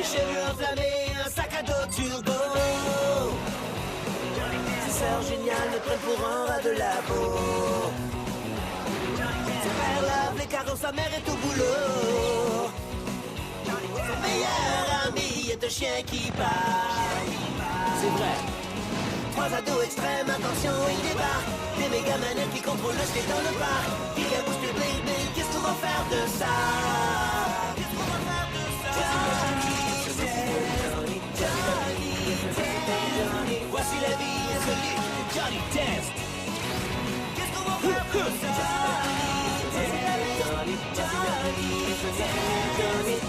cheveux enflammés, un sac à dos turbo. Ses sœurs géniales me prennent pour un rat de labo. Son père lave les carrosses, sa mère est au boulot. Son meilleur ami est un chien qui parle. C'est vrai. Trois ados extrêmes, attention, ils débarquent. Des méga manettes qui contrôlent le skate dans le parc. Il y a bouge de bébé, qu'est-ce qu'on va faire de ça? Qu'est-ce qu'on va faire de ça? Johnny Test. Voici la vie insolite de Johnny Test. Qu'est-ce qu'on va faire de ça?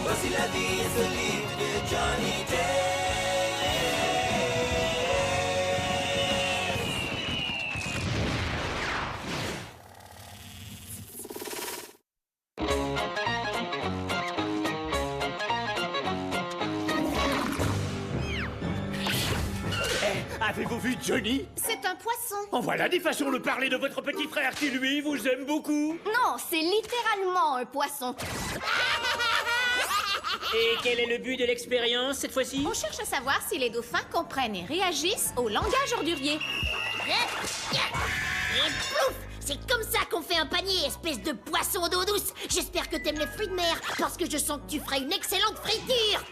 Voici la vie insolite de Johnny Test. Avez-vous vu Johnny? C'est un poisson. En voilà des façons de parler de votre petit frère qui, lui, vous aime beaucoup. Non, c'est littéralement un poisson. Et quel est le but de l'expérience cette fois-ci? On cherche à savoir si les dauphins comprennent et réagissent au langage ordurier. Et plouf! C'est comme ça qu'on fait un panier, espèce de poisson d'eau douce. J'espère que t'aimes les fruits de mer, parce que je sens que tu ferais une excellente friture.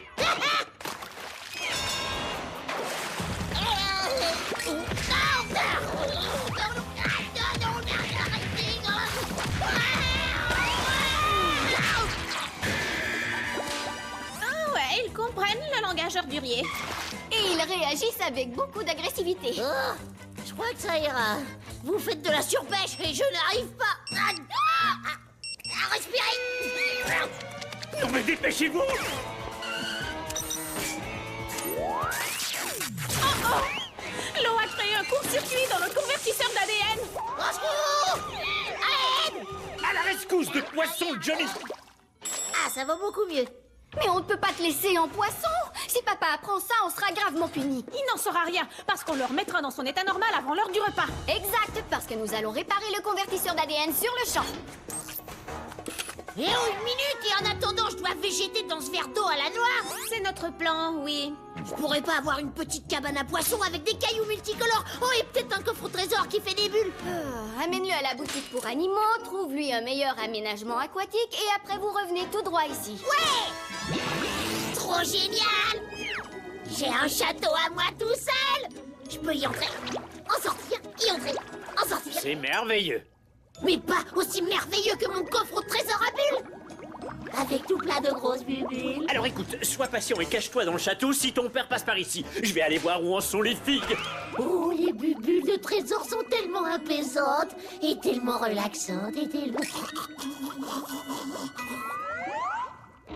Ah ouais, ils comprennent le langage ordurier. Et ils réagissent avec beaucoup d'agressivité. Oh, je crois que ça ira. Vous faites de la surpêche et je n'arrive pas à respirer. Non mais dépêchez-vous! L'eau a créé un court-circuit dans le convertisseur d'ADN. Au secours! À l'aide! À la rescousse de poisson, Johnny! Ah, ça va beaucoup mieux. Mais on ne peut pas te laisser en poisson. Si papa apprend ça, on sera gravement punis. Il n'en saura rien, parce qu'on le remettra dans son état normal avant l'heure du repas. Exact, parce que nous allons réparer le convertisseur d'ADN sur le champ. Et oh, une minute, et en attendant, je dois végéter dans ce verre d'eau à la noire. C'est notre plan, oui. Je pourrais pas avoir une petite cabane à poissons avec des cailloux multicolores. Oh, et peut-être un coffre au trésor qui fait des bulles. Amène-le à la boutique pour animaux, trouve-lui un meilleur aménagement aquatique et après vous revenez tout droit ici. Ouais! Trop génial! J'ai un château à moi tout seul. Je peux y entrer, en sortir, y entrer, en sortir. C'est merveilleux! Mais pas aussi merveilleux que mon coffre au trésor à bulles. Avec tout plein de grosses bulles. Alors écoute, sois patient et cache-toi dans le château si ton père passe par ici. Je vais aller voir où en sont les figues. Oh, les bulles de trésor sont tellement apaisantes et tellement relaxantes et tellement...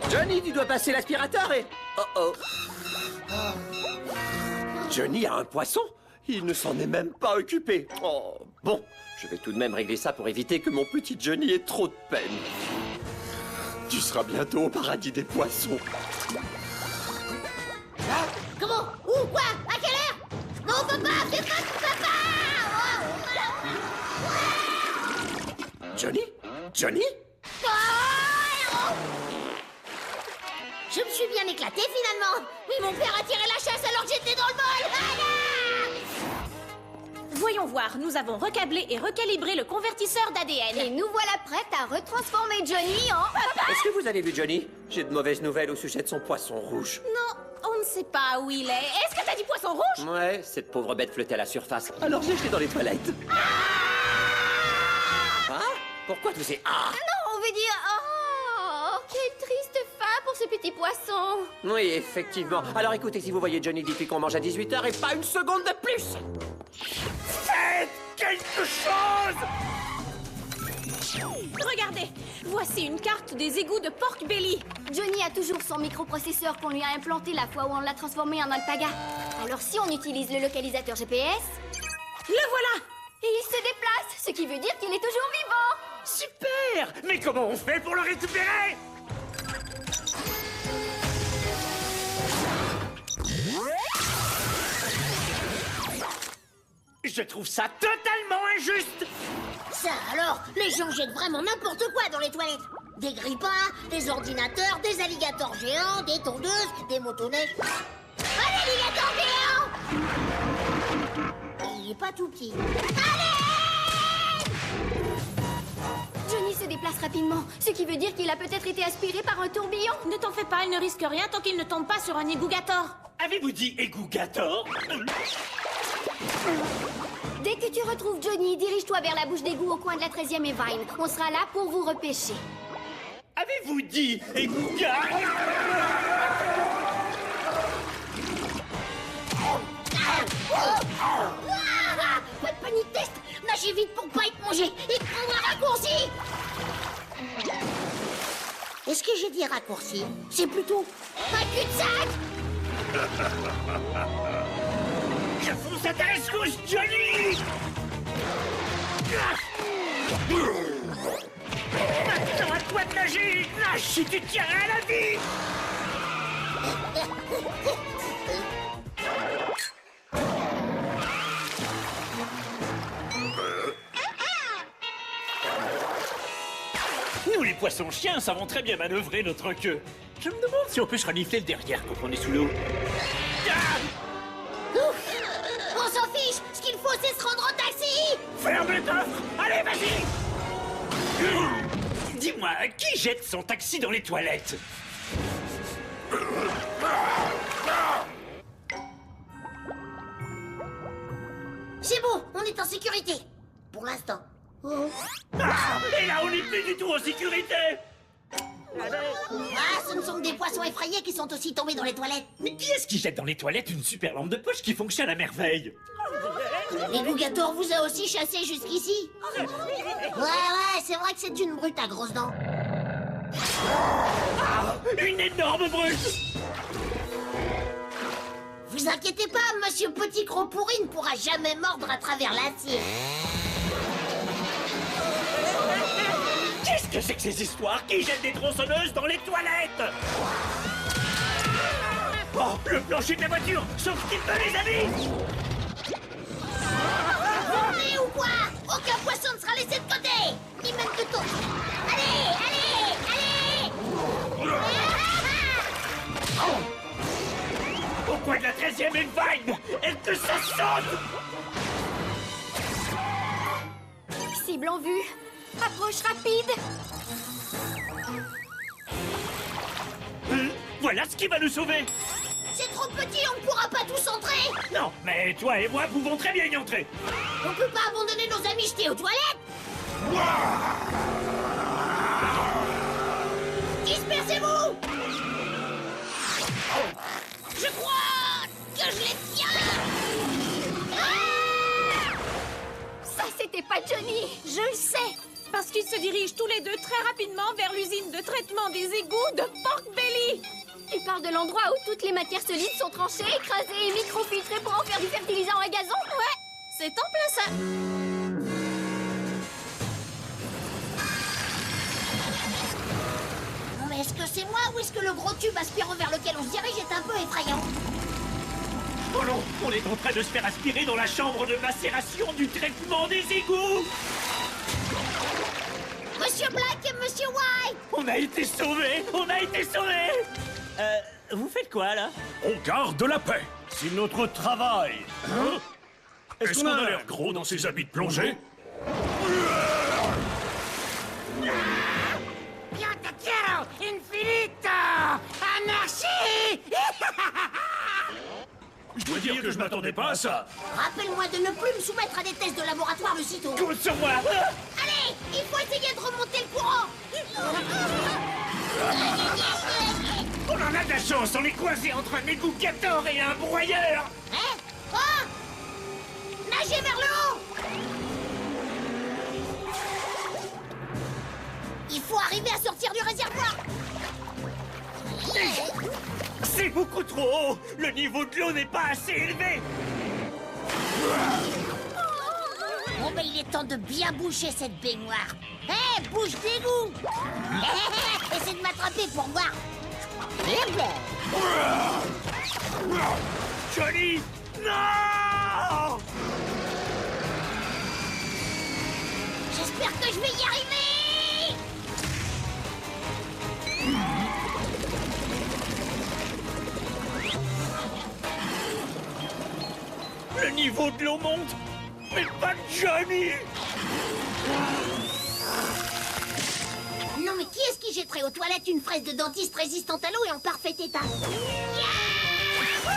Johnny, tu dois passer l'aspirateur et... Oh. Johnny a un poisson? Il ne s'en est même pas occupé. Oh, bon, je vais tout de même régler ça pour éviter que mon petit Johnny ait trop de peine. Tu seras bientôt au paradis des poissons. Comment? Où? Quoi? À quelle heure? Non, papa! Fais pas tout, papa! Johnny? Johnny? Je me suis bien éclatée finalement. Mais mon père a tiré la chasse alors que j'étais dans le bol. Voyons voir, nous avons recablé et recalibré le convertisseur d'ADN. Et nous voilà prêtes à retransformer Johnny en... Est-ce que vous avez vu Johnny? J'ai de mauvaises nouvelles au sujet de son poisson rouge. Non, on ne sait pas où il est. Est-ce que t'as dit poisson rouge? Ouais, cette pauvre bête flottait à la surface. Alors j'ai jeté dans les toilettes. Ah? Pourquoi tu sais... Ah? Non, on veut dire... Oh, quelle triste fin pour ce petit poisson. Oui, effectivement. Alors écoutez, si vous voyez Johnny, dites-lui qu'on mange à 18h et pas une seconde de plus. Faites quelque chose! Regardez, voici une carte des égouts de Pork Belly. Johnny a toujours son microprocesseur qu'on lui a implanté la fois où on l'a transformé en alpaga. Alors si on utilise le localisateur GPS... Le voilà! Et il se déplace, ce qui veut dire qu'il est toujours vivant. Super! Mais comment on fait pour le récupérer? Je trouve ça totalement injuste! Ça alors, les gens jettent vraiment n'importe quoi dans les toilettes. Des grippins, des ordinateurs, des alligators géants, des tondeuses, des motoneiges. Un alligator géant! Il est pas tout petit. Allez! Johnny se déplace rapidement, ce qui veut dire qu'il a peut-être été aspiré par un tourbillon. Ne t'en fais pas, il ne risque rien tant qu'il ne tombe pas sur un égougator. Avez-vous dit égougator? Dès que tu retrouves Johnny, dirige-toi vers la bouche d'égout au coin de la 13e et Vine. On sera là pour vous repêcher. Avez-vous dit égougator? Pas de panique test. Nagez vite pour pas être mangé et prendre un raccourci. Est-ce que j'ai dit raccourci? C'est plutôt un cul-de-sac. Je fonce à ta rescousse, Johnny! Maintenant à toi de nager! Nage si tu tiens à la vie! Nous, les poissons-chiens, savons très bien manœuvrer notre queue. Je me demande si on peut se renifler le derrière quand on est sous l'eau. On s'en fiche. Ce qu'il faut, c'est se rendre au taxi. Ferme le coffre! Allez, vas-y! Dis-moi, qui jette son taxi dans les toilettes? C'est bon, on est en sécurité. Pour l'instant. Et là, on n'est plus du tout en sécurité! Ah, ce ne sont que des poissons effrayés qui sont aussi tombés dans les toilettes. Mais qui est-ce qui jette dans les toilettes une super lampe de poche qui fonctionne à merveille? L'égougator vous a aussi chassé jusqu'ici. Ouais, c'est vrai que c'est une brute à grosses dents. Une énorme brute! Vous inquiétez pas, monsieur Petit Gros Pourri ne pourra jamais mordre à travers l'acier. Qu'est-ce que c'est que ces histoires qui jettent des tronçonneuses dans les toilettes? Oh, le plancher de la voiture! Sauf qu'il peut, les amis! Mais ou quoi? Aucun poisson ne sera laissé de côté. Ni même de ton. Allez! Au coin de la 13e et Vine! Et que ça saute! Cible en vue. Approche rapide. Voilà ce qui va nous sauver! C'est trop petit, on ne pourra pas tous entrer. Non, mais toi et moi pouvons très bien y entrer! On peut pas abandonner nos amis jetés aux toilettes. Dispersez-vous. Je crois que je les tiens. Ça, c'était pas Johnny. Je le sais, parce qu'ils se dirigent tous les deux très rapidement vers l'usine de traitement des égouts de Pork Belly. Tu parles de l'endroit où toutes les matières solides sont tranchées, écrasées et microfiltrées pour en faire du fertilisant à gazon? Ouais, c'est en plein ça. Non mais est-ce que c'est moi ou est-ce que le gros tube aspirant vers lequel on se dirige est un peu effrayant? Oh non, on est en train de se faire aspirer dans la chambre de macération du traitement des égouts! Monsieur Black et Monsieur White. On a été sauvés! On a été sauvés! Vous faites quoi, là? On garde la paix. C'est notre travail. Hein? Est-ce qu'on a l'air gros dans ces habits de plongée? Je dois dire que je m'attendais pas à ça. Rappelle-moi de ne plus me soumettre à des tests de laboratoire de sitôt. Compte sur moi! Allez, il faut essayer de remonter le courant. On en a de la chance, on est coincé entre un égougator et un broyeur! Hein? Oh! Nagez vers le haut. Il faut arriver à sortir du réservoir. C'est beaucoup trop haut! Le niveau de l'eau n'est pas assez élevé! Bon, ben il est temps de bien boucher cette baignoire. Hé, bouche d'égout. Essaie de m'attraper pour voir. Johnny! Non! J'espère que je vais y arriver. niveau de l'eau monte. Mais pas Johnny. Non mais qui est-ce qui jetterait aux toilettes une fraise de dentiste résistante à l'eau et en parfait état? Yahoo!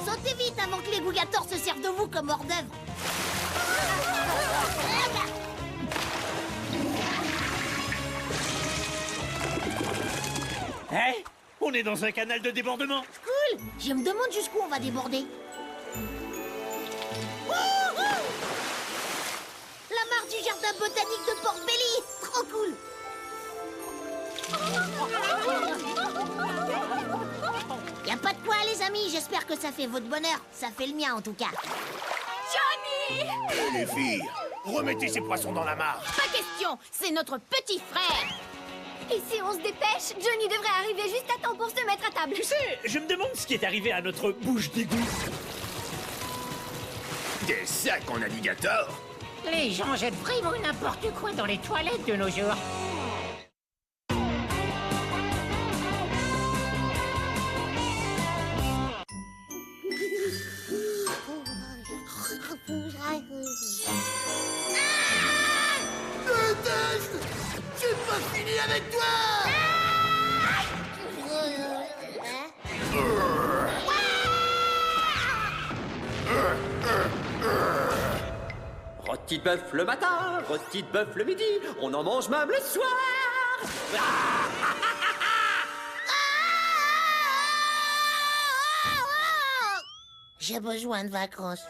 Sautez vite avant que les gougators se servent de vous comme hors d'œuvre. Hein? On est dans un canal de débordement. Cool. Je me demande jusqu'où on va déborder. Wouhou! La mare du jardin botanique de Pork Belly. Trop cool. Y a pas de quoi les amis, j'espère que ça fait votre bonheur. Ça fait le mien en tout cas. Johnny! Les filles, remettez ces poissons dans la mare. Pas question, c'est notre petit frère. Et si on se dépêche, Johnny devrait arriver juste à temps pour se mettre à table. Tu sais, je me demande ce qui est arrivé à notre bouche d'égout. Des sacs en alligator. Les gens jettent vraiment n'importe quoi dans les toilettes de nos jours. J'ai pas fini avec toi! Rôti de bœuf le matin, rôti de bœuf le midi, on en mange même le soir. J'ai besoin de vacances.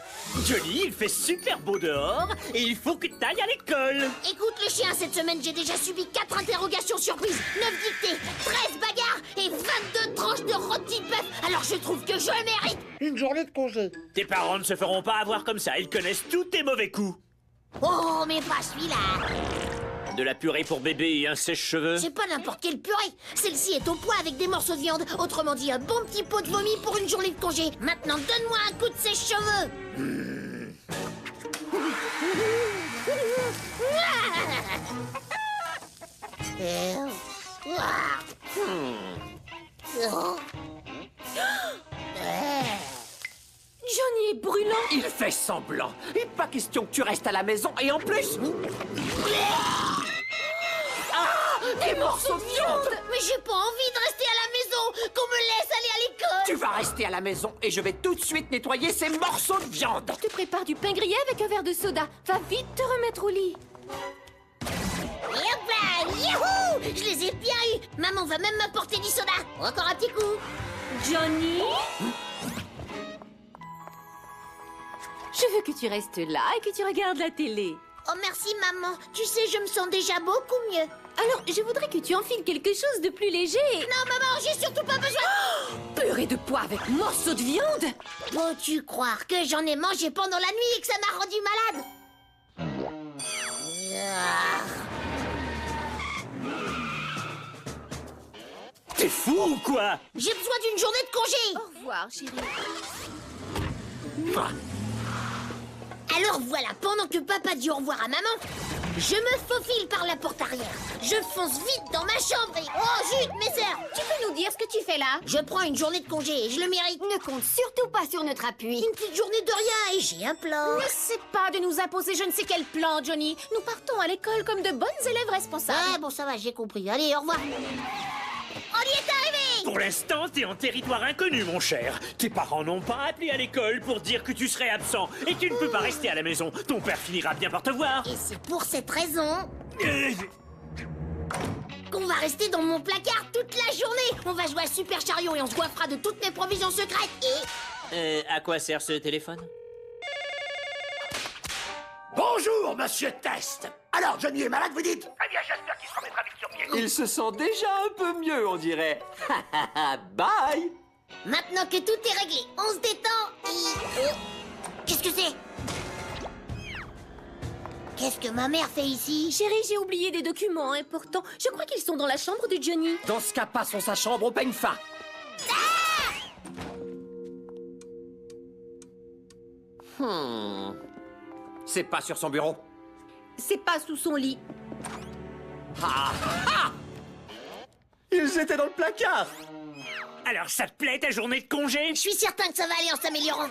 Johnny, il fait super beau dehors et il faut que t'ailles à l'école. Écoute le chien, cette semaine j'ai déjà subi 4 interrogations surprises, 9 dictées, 13 bagarres et 22 tranches de rôti de bœuf. Alors je trouve que je mérite une journée de congé. Tes parents ne se feront pas avoir comme ça, ils connaissent tous tes mauvais coups. Oh, mais pas celui-là. De la purée pour bébé et un sèche-cheveux. C'est pas n'importe quelle purée. Celle-ci est au point avec des morceaux de viande. Autrement dit, un bon petit pot de vomi pour une journée de congé. Maintenant, donne-moi un coup de sèche-cheveux. Johnny est brûlant. Il fait semblant. Et pas question que tu restes à la maison. Et en plus... des morceaux de viande. Mais j'ai pas envie de rester à la maison. Qu'on me laisse aller à l'école. Tu vas rester à la maison et je vais tout de suite nettoyer ces morceaux de viande. Je te prépare du pain grillé avec un verre de soda. Va vite te remettre au lit. Youpa, youhou! Je les ai bien eus. Maman va même m'apporter du soda. Encore un petit coup. Johnny? Je veux que tu restes là et que tu regardes la télé. Oh merci maman. Tu sais, je me sens déjà beaucoup mieux. Alors, je voudrais que tu enfiles quelque chose de plus léger. Non maman, j'ai surtout pas besoin. Purée de pois avec morceaux de viande. Peux-tu croire que j'en ai mangé pendant la nuit et que ça m'a rendu malade? T'es fou ou quoi? J'ai besoin d'une journée de congé. Au revoir, chérie. Alors voilà, pendant que papa dit au revoir à maman, je me faufile par la porte arrière. Je fonce vite dans ma chambre et... Oh zut, mes sœurs! Tu peux nous dire ce que tu fais là? Je prends une journée de congé et je le mérite. Ne compte surtout pas sur notre appui. Une petite journée de rien et j'ai un plan. N'essaie pas de nous imposer je ne sais quel plan, Johnny. Nous partons à l'école comme de bonnes élèves responsables. Ah bon, ça va, j'ai compris. Allez, au revoir. On y est arrivé! Pour l'instant, t'es en territoire inconnu, mon cher. Tes parents n'ont pas appelé à l'école pour dire que tu serais absent et tu ne peux pas rester à la maison. Ton père finira bien par te voir. Et c'est pour cette raison qu'on va rester dans mon placard toute la journée. On va jouer à Super Chariot et on se coiffera de toutes mes provisions secrètes et... À quoi sert ce téléphone? Bonjour, monsieur Test. Alors, Johnny est malade, vous dites? Eh bien, j'espère qu'il se remettra vite sur pied. Il se sent déjà un peu mieux, on dirait. Bye. Maintenant que tout est réglé, on se détend et... Qu'est-ce que c'est? Qu'est-ce que ma mère fait ici? Chérie, j'ai oublié des documents importants. Je crois qu'ils sont dans la chambre de Johnny. Dans ce cas, passons sa chambre au peigne fin. C'est pas sur son bureau. C'est pas sous son lit. Ils étaient dans le placard. Alors, ça te plaît ta journée de congé? Je suis certain que ça va aller en s'améliorant.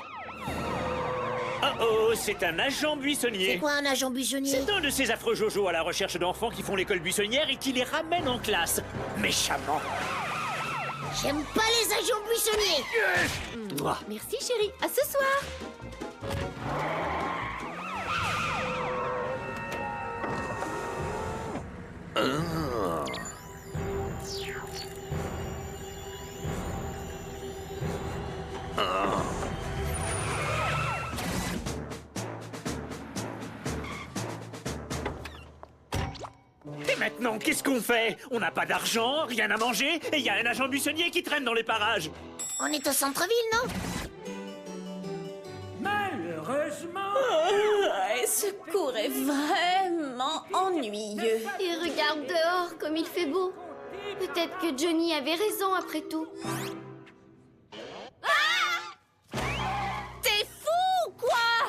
Oh, c'est un agent buissonnier. C'est quoi un agent buissonnier? C'est un de ces affreux Jojo à la recherche d'enfants qui font l'école buissonnière et qui les ramène en classe. Méchamment. J'aime pas les agents buissonniers. Merci, chérie. À ce soir. Et maintenant, qu'est-ce qu'on fait? On n'a pas d'argent, rien à manger, et il y a un agent buissonnier qui traîne dans les parages. On est au centre-ville, non? Malheureusement... Ce cours est vraiment ennuyeux. Et regarde dehors comme il fait beau. Peut-être que Johnny avait raison après tout. T'es fou, quoi?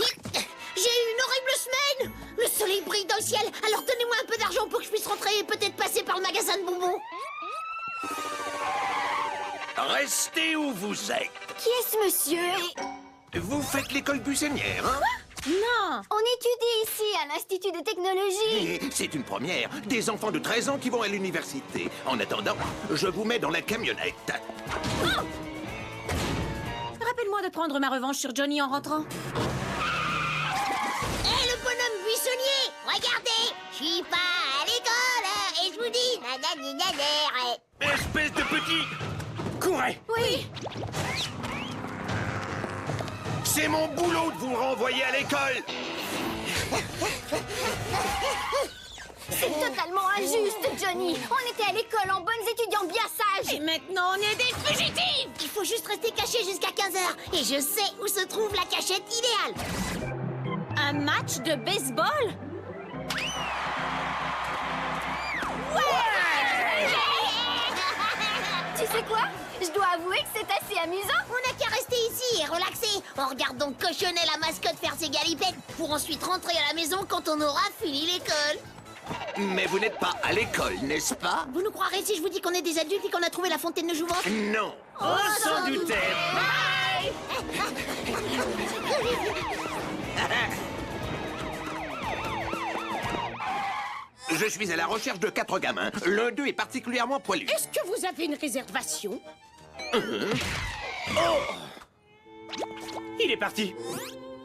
J'ai eu une horrible semaine. Le soleil brille dans le ciel, alors donnez-moi un peu d'argent pour que je puisse rentrer et peut-être passer par le magasin de bonbons. Restez où vous êtes. Qui est ce monsieur? Vous faites l'école buissonnière, hein? Non. On étudie ici à l'Institut de technologie. C'est une première. Des enfants de 13 ans qui vont à l'université. En attendant, je vous mets dans la camionnette. Rappelle-moi de prendre ma revanche sur Johnny en rentrant. Hé, le bonhomme buissonnier, regardez, je suis pas à l'école et je vous dis nanani naner. Espèce de petit... Courez! Oui, C'est mon boulot de vous renvoyer à l'école. c'est totalement injuste, Johnny. On était à l'école en bonnes étudiants bien sages. Et maintenant, on est des fugitifs. Il faut juste rester caché jusqu'à 15h et je sais où se trouve la cachette idéale. Un match de baseball? Tu sais quoi? Je dois avouer que c'est assez amusant. On n'a qu'à rester ici et relaxer. On regarde donc Cochonnet la mascotte faire ses galipettes pour ensuite rentrer à la maison quand on aura fini l'école. Mais vous n'êtes pas à l'école, n'est-ce pas? Vous nous croirez si je vous dis qu'on est des adultes et qu'on a trouvé la fontaine de jouvence? Non. On s'en doutait. Je suis à la recherche de 4 gamins. L'un d'eux est particulièrement poilu. Est-ce que vous avez une réservation? Il est parti.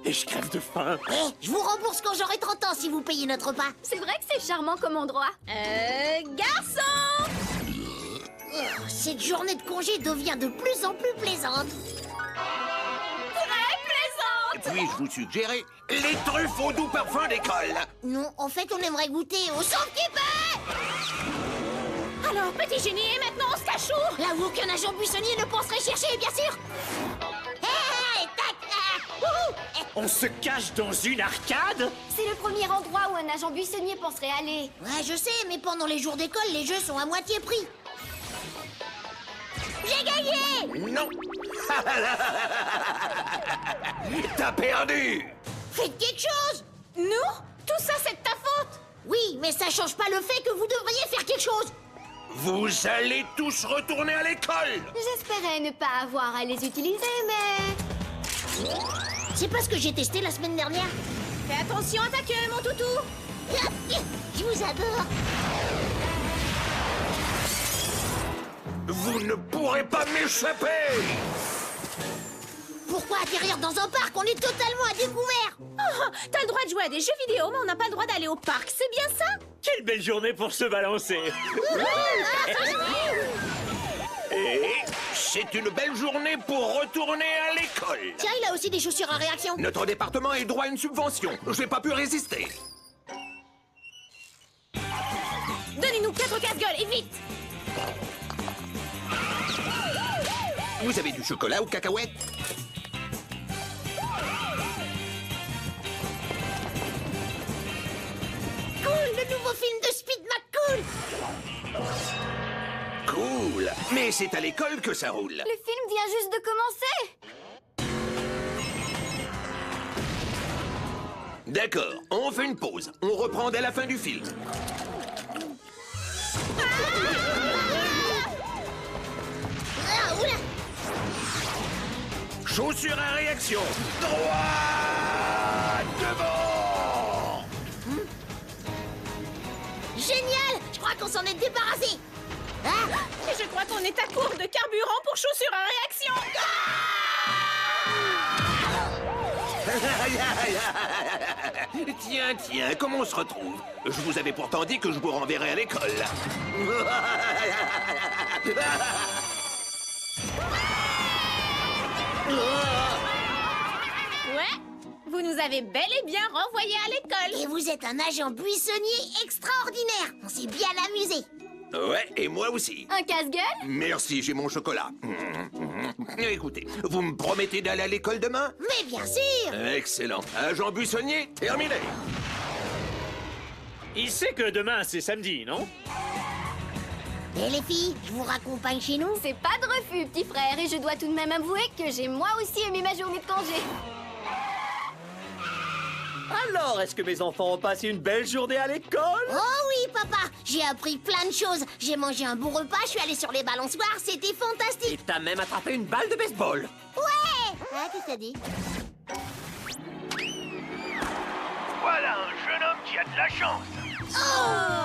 Et je crève de faim. Je vous rembourse quand j'aurai 30 ans si vous payez notre repas. C'est vrai que c'est charmant comme endroit. Garçon! Cette journée de congé devient de plus en plus plaisante. Puis-je vous suggérer les truffes au doux parfum d'école? Non, en fait, on aimerait goûter au sauve-qui-peut. Alors, petit génie, et maintenant on se cache où? Là où aucun agent buissonnier ne penserait chercher, bien sûr. Hé, tac, wouhou. On se cache dans une arcade? C'est le premier endroit où un agent buissonnier penserait aller. Ouais, je sais, mais pendant les jours d'école, les jeux sont à moitié prix. J'ai gagné! Non. T'as perdu. Faites quelque chose! Nous? Tout ça, c'est de ta faute! Oui, mais ça change pas le fait que vous devriez faire quelque chose. Vous allez tous retourner à l'école. J'espérais ne pas avoir à les utiliser, mais... C'est pas ce que j'ai testé la semaine dernière. Fais attention à ta queue, mon toutou! Je vous adore. Vous ne pourrez pas m'échapper. Pourquoi atterrir dans un parc? On est totalement à découvert. Oh, t'as le droit de jouer à des jeux vidéo, mais on n'a pas le droit d'aller au parc, c'est bien ça? Quelle belle journée pour se balancer. Et c'est une belle journée pour retourner à l'école. Tiens, il a aussi des chaussures à réaction. Notre département a eu droit à une subvention. J'ai pas pu résister. Donnez-nous 4 casse-gueules, et vite! Vous avez du chocolat aux cacahuètes? Cool, le nouveau film de Speed McCool. Cool. Mais c'est à l'école que ça roule. Le film vient juste de commencer. D'accord, on fait une pause. On reprend dès la fin du film. Ah, oula. Chaussures à réaction. Droit. Génial! Je crois qu'on s'en est débarrassé. Ah, Et je crois qu'on est à court de carburant pour chaussures à réaction. Tiens, comment on se retrouve? Je vous avais pourtant dit que je vous renverrais à l'école. Ouais, vous nous avez bel et bien renvoyés à l'école. et vous êtes un agent buissonnier extraordinaire. On s'est bien amusé. Ouais, et moi aussi. Un casse-gueule? Merci, j'ai mon chocolat. Écoutez, vous me promettez d'aller à l'école demain? Mais bien sûr! Excellent. Agent buissonnier, terminé. Il sait que demain, c'est samedi, non? Et les filles, je vous raccompagne chez nous? C'est pas de refus, petit frère, et je dois tout de même avouer que j'ai moi aussi aimé ma journée de congé. Alors, est-ce que mes enfants ont passé une belle journée à l'école? Oh oui, papa! J'ai appris plein de choses. J'ai mangé un bon repas, je suis allée sur les balançoires, c'était Et fantastique! t'as même attrapé une balle de baseball. Ouais! Ah, qu'est-ce que t'as dit? Voilà un jeune homme qui a de la chance. Oh!